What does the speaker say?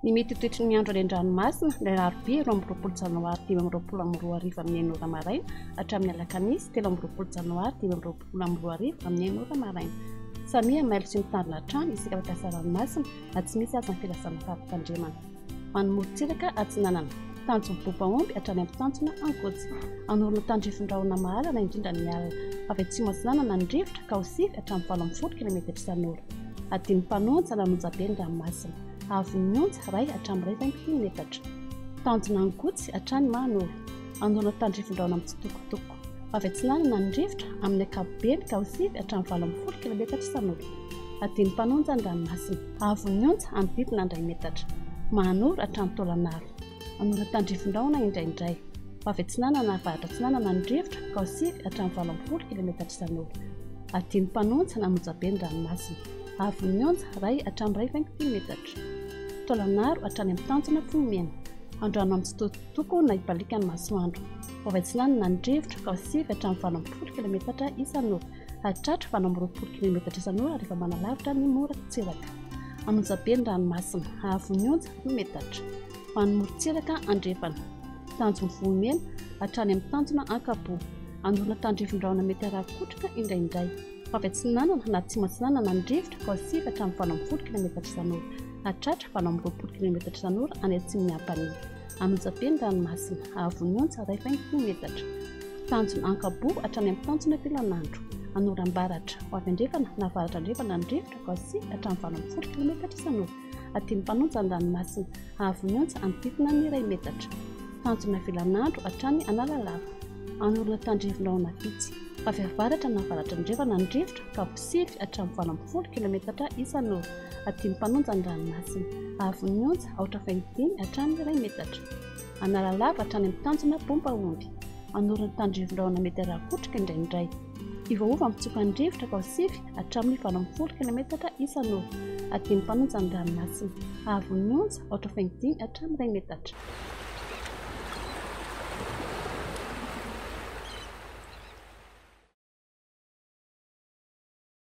Ny mety toetry ny andro any an-dranomasina ilay alarobia 12 janoary 2024 amin'ny 9 ora maraina hatramin'ny alakamisy 13 janoary 2024 amin'ny 9 ora maraina. Samia mailo sy mitandrina hatrany isika mampiasa ranomasina na tsy misy aza ny filasana fampitandremana. Manomoro-tsiraka atsinanana tanjo miboba omby hatrany amin'ny tanjona ankotsy. Anorona tandrifin-drahona mahalana indrindra ny alina. Avy atsimo atsinanana ny rivotra ka ho sivy hatramin'ny 70 km isan'ora. Adiny mpanonja nanonja be ny ranomasina. Avy onja ray hatramin'ny 20 metatra. Tanjona ankotsy hatrany manoro. Anorona tandrifin-drahona mitsitokotoko. Avy atsinanana ny rivotra amin'ny ankapobeny ka ho sivy hatramin'ny 70 km isan'ora. Adiny mpanonja ny ranomasina. Avy onja anodidina 2 metatra. Manoro hatramin'ny taolanaro. Anorona tandrifin-drahona indraindray. Avy atsinanana avadra atsinanana ny rivotra ka ho sivy hatramin'ny 70 km isan'ora. Adiny mpanonja nanonja be ny ranomasina. Avy onja ray hatramin'ny 20 metatra. Taolanaro hatrany amin'ny tanjona fonomena. Andrano amin'ny tsitotoko na hibalika ny masoandro. Avy atsinanana ny rivotra ka ho sivy hatramin'ny 70 km isan'ora. Hatratra 20 km isan'ora rehefa manalavitra ny moron-tsiraka. Anonja be ny ranomasina. Avy onja metatra. Manomoro-tsiraka andrefana. Tanjo mivoamena hatrany amin'ny tanjona ankapo. Anorona tandrifin-drahona mety arakotrika indraindray. Avy atsinanana na tsy matsinanana ny rivotra ka ho sivy hatramin'ny 70 km isan'ora. Hatratra 20 km isan'ora any atsimon'ny ampania. Anonja be ny ranomasina. Avy onja ray 20 metatra. Tanjona ankapo hatrany amin'ny tanjona filanandro. Anoram-baratra. Avy andrefana na varatra andrefana ny rivotra ka ho sivy hatramin'ny 70 km isan'ora. Adiny mpanonja ny ranomasina. Avy onja anodidina ny 2 metatra. Tanjona filanandro hatrany analalava. Anorona tandrifin-drahona vitsy. Avy avaratra na varatra andrefana ny rivotra ka ho sivy hatramin'ny 70 km isan'ora. Adiny mpanonja ny ranomasina. Avy onja aotra 25 hatramin'ny 2 metatra. Analalava hatrany amin'ny tanjona bomba omby. Anorona tandrifin-drahona mety arakotrika indraindray. Ivaova mitsoka ny rivotra ka ho sivy hatramin'ny 70 km isan'ora. Adiny mpanonja ny ranomasina. Avy onja aotra 25 hatramin'ny 2 metatra.